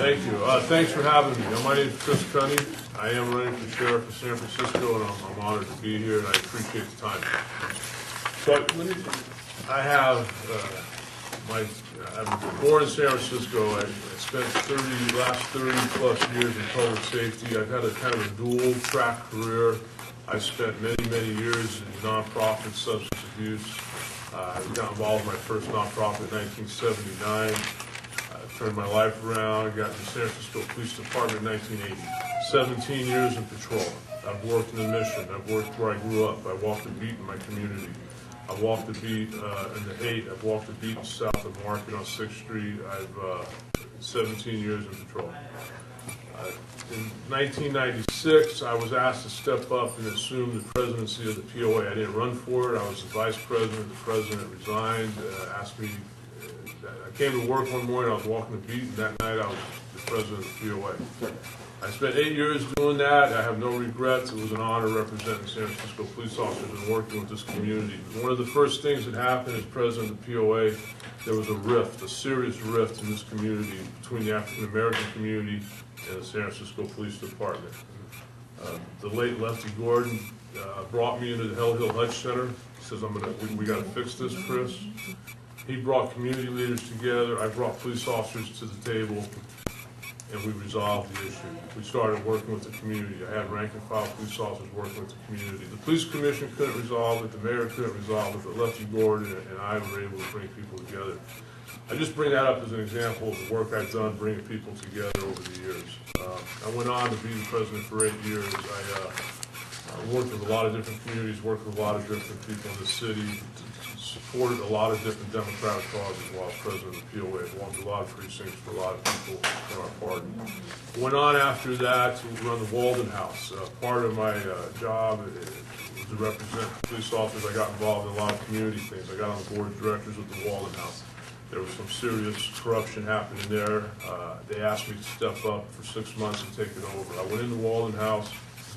Thank you. Thanks for having me. My name is Chris Cunnie. I am running for sheriff of San Francisco, and I'm honored to be here, and I appreciate the time. So I have I'm born in San Francisco. I spent last 30 plus years in public safety. I've had a kind of a dual track career. I spent many years in nonprofit substance abuse. I got involved in my first nonprofit in 1979. Turned my life around, got in the San Francisco Police Department in 1980. 17 years in patrol. I've worked in the mission. I've worked where I grew up. I walked the beat in my community. I walked the beat in the Haight. I've walked the beat south of Market on 6th Street. I've 17 years in patrol. In 1996, I was asked to step up and assume the presidency of the POA. I didn't run for it. I was the vice president. The president resigned, asked me. I came to work one morning, I was walking the beat, and that night I was the president of the POA. I spent 8 years doing that. I have no regrets. It was an honor representing San Francisco police officers and working with this community. One of the first things that happened as president of the POA, there was a rift, a serious rift in this community between the African American community and the San Francisco Police Department. The late Lefty Gordon brought me into the Hell Hill Hutch Center. He says, we got to fix this, Chris. He brought community leaders together. I brought police officers to the table, and we resolved the issue. We started working with the community. I had rank and file police officers working with the community. The police commission couldn't resolve it. The mayor couldn't resolve it, but Lefty Gordon and I were able to bring people together. I just bring that up as an example of the work I've done bringing people together over the years. I went on to be the president for 8 years. I worked with a lot of different communities, worked with a lot of different people in the city, supported a lot of different democratic causes while I was president of the POA. I walked a lot of precincts for a lot of people in our party. Went on after that to run the Walden House. Part of my job was to represent police officers. I got involved in a lot of community things. I got on the board of directors with the Walden House. There was some serious corruption happening there. They asked me to step up for 6 months and take it over. I went into Walden House.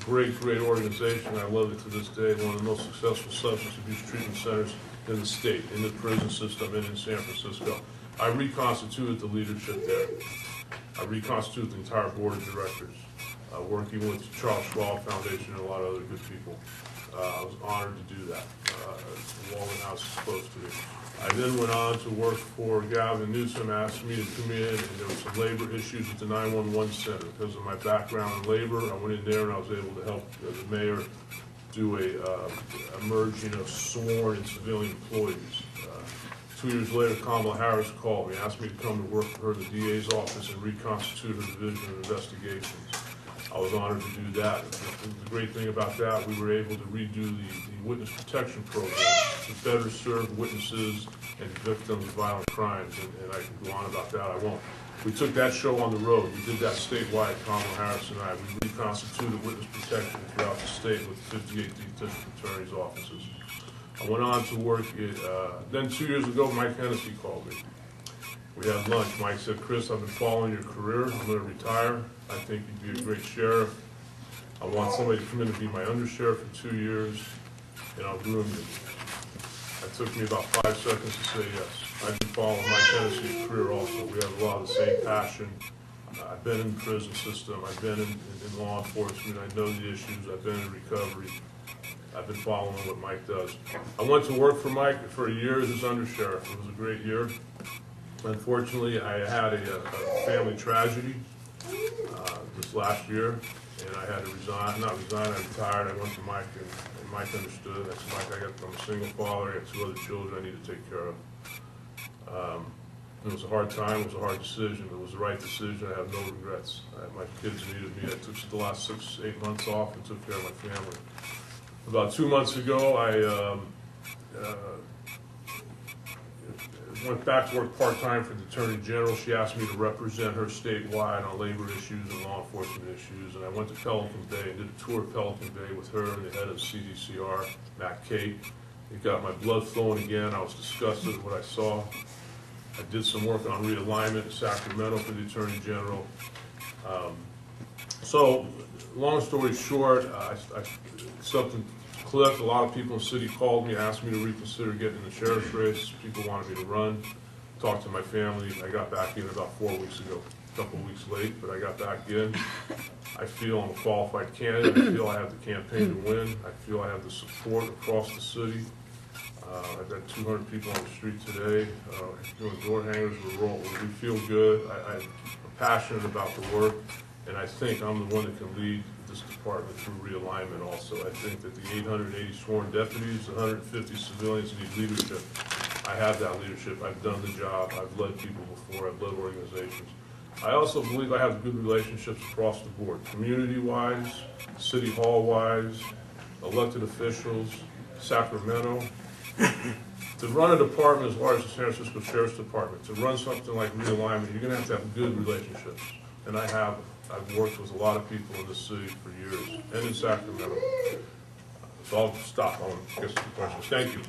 Great organization. I love it to this day. One of the most successful substance abuse treatment centers in the state, in the prison system, and in San Francisco. I reconstituted the leadership there. I reconstituted the entire board of directors, working with Charles Schwab Foundation and a lot of other good people. I was honored to do that. Walden House is close to me. I then went on to work for Gavin Newsom, asked me to come in, and there were some labor issues at the 911 center. Because of my background in labor, I went in there and I was able to help the mayor do a merging of sworn and civilian employees. 2 years later, Kamala Harris called me, asked me to come to work for her in the DA's office and reconstitute her division of investigations. I was honored to do that. The great thing about that, we were able to redo the witness protection program to better serve witnesses and victims of violent crimes, and I can go on about that, I won't. We took that show on the road. We did that statewide, Kamala Harris and I. We reconstituted witness protection throughout the state with 58 district attorneys' offices. I went on to work then 2 years ago, Mike Hennessy called me. We had lunch. Mike said, Chris, I've been following your career. I'm going to retire. I think you'd be a great sheriff. I want somebody to come in and be my undersheriff for 2 years, and I'll groom you. It took me about 5 seconds to say yes. I've been following Mike Hennessy's career also. We have a lot of the same passion. I've been in the prison system. I've been in law enforcement. I know the issues. I've been in recovery. I've been following what Mike does. I went to work for Mike for a year as his undersheriff. It was a great year. Unfortunately, I had a family tragedy this last year, and I had to resign. Not resign, I retired. I went to Mike, and Mike understood. I said, Mike, I'm a single father. I got 2 other children I need to take care of. It was a hard time. It was a hard decision. It was the right decision. I have no regrets. My kids needed me. I took the last 6-8 months off and took care of my family. About 2 months ago, I went back to work part-time for the Attorney General. She asked me to represent her statewide on labor issues and law enforcement issues, and I went to Pelican Bay and did a tour of Pelican Bay with her and the head of CDCR, Matt Kate. It got my blood flowing again. I was disgusted with what I saw. I did some work on realignment in Sacramento for the Attorney General. So, long story short, something clicked. A lot of people in the city called me, asked me to reconsider getting in the sheriff's race. People wanted me to run. Talked to my family. I got back in about 4 weeks ago. a couple of weeks late, but I got back in. I feel I'm a qualified candidate. I feel I have the campaign to win. I feel I have the support across the city. I've got 200 people on the street today doing door hangers. We feel good. I'm passionate about the work, and I think I'm the one that can lead this department through realignment also. I think that the 880 sworn deputies, the 150 civilians need leadership. I have that leadership. I've done the job. I've led people before. I've led organizations. I also believe I have good relationships across the board, community-wise, city hall-wise, elected officials, Sacramento. To run a department as large as the San Francisco Sheriff's Department, to run something like realignment, you're going to have good relationships. And I have. I've worked with a lot of people in this city for years, and in Sacramento. So I'll stop. I'll get some questions. Thank you.